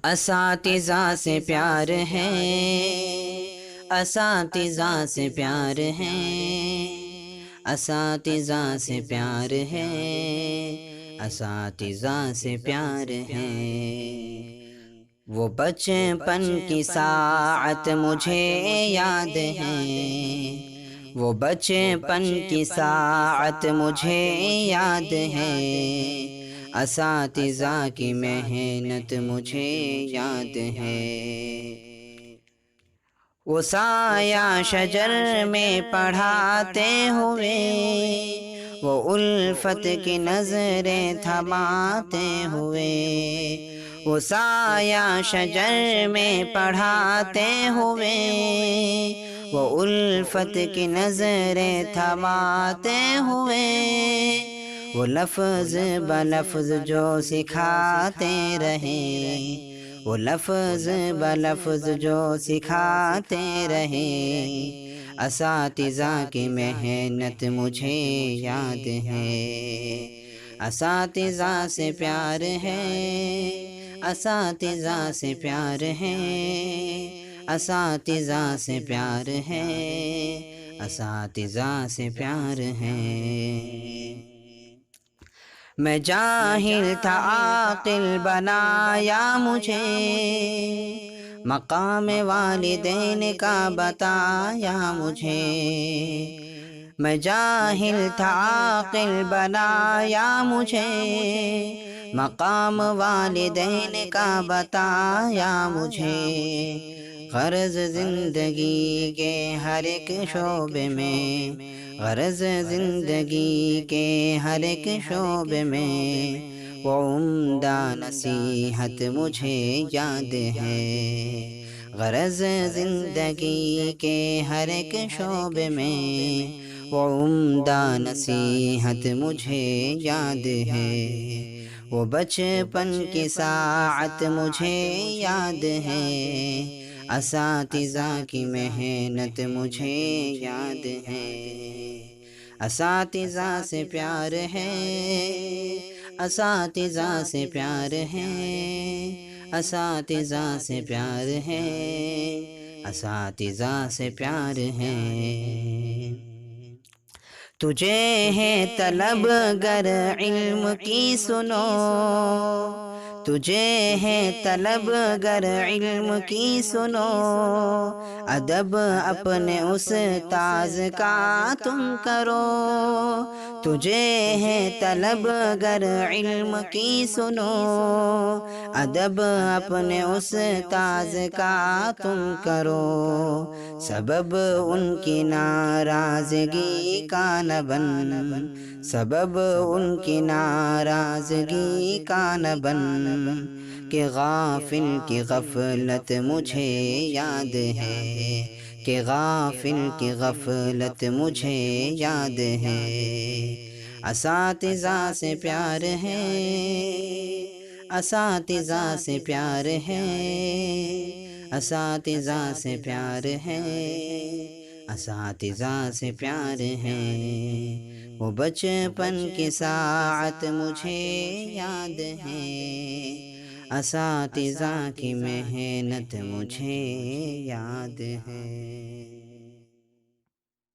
اساتذہ سے پیار ہے، اساتذہ سے پیار ہے، اساتذہ سے پیار ہے، اساتذہ سے پیار ہے۔ وہ بچپن کی ساعت مجھے یاد ہے، وہ بچپن کی ساعت مجھے یاد ہے، اساتذہ کی محنت مجھے یاد ہے۔ وہ سایہ شجر میں پڑھاتے ہوئے، وہ الفت کی نظریں تھماتے ہوئے، وہ سایہ شجر میں پڑھاتے ہوئے، وہ الفت کی نظریں تھماتے ہوئے، وہ لفظ بلفظ جو سکھاتے رہے، وہ لفظ بلفظ جو سکھاتے رہے، اساتذہ کی محنت مجھے یاد ہے۔ اساتذہ سے پیار ہے، اساتذہ سے پیار ہے، اساتذہ سے پیار ہے، اساتذہ سے پیار ہے۔ میں جاہل تھا عاقل بنایا مجھے، مقام والدین کا بتایا مجھے۔ میں جاہل تھا عاقل بنایا مجھے، مقام والدین کا بتایا مجھے۔ غرض زندگی کے ہر ایک شعبے میں، غرض زندگی کے ہر ایک شعبے میں، وہ عمدہ نصیحت مجھے یاد ہے۔ غرض زندگی کے ہر ایک شعبے میں، وہ عمدہ نصیحت مجھے یاد ہے۔ وہ بچپن کی ساعت مجھے یاد ہے، اساتذہ کی محنت مجھے یاد ہے۔ اساتذہ سے پیار ہے، اساتذہ سے پیار ہے، اساتذہ سے پیار ہے، اساتذہ سے پیار ہے۔ تجھے ہے طلب گر علم کی سنو، تجھے ہے طلب گر علم کی سنو، ادب اپنے استاذ کا تم کرو۔ تجھے ہے طلب گر علم کی سنو، ادب اپنے استاذ کا تم کرو۔ سبب ان کی ناراضگی کا نہ بن، سبب ان کی ناراضگی کا نہ بن، کہ غافل کی غفلت مجھے یاد ہے، کہ غافل کی غفلت مجھے یاد ہے۔ اساتذہ سے پیار ہے، اساتذہ سے پیار ہے، اساتذہ سے پیار ہے، اساتذہ سے پیار ہے۔ وہ بچپن کی ساعت مجھے یاد ہے، اساتذہ کی محنت مجھے یاد ہے۔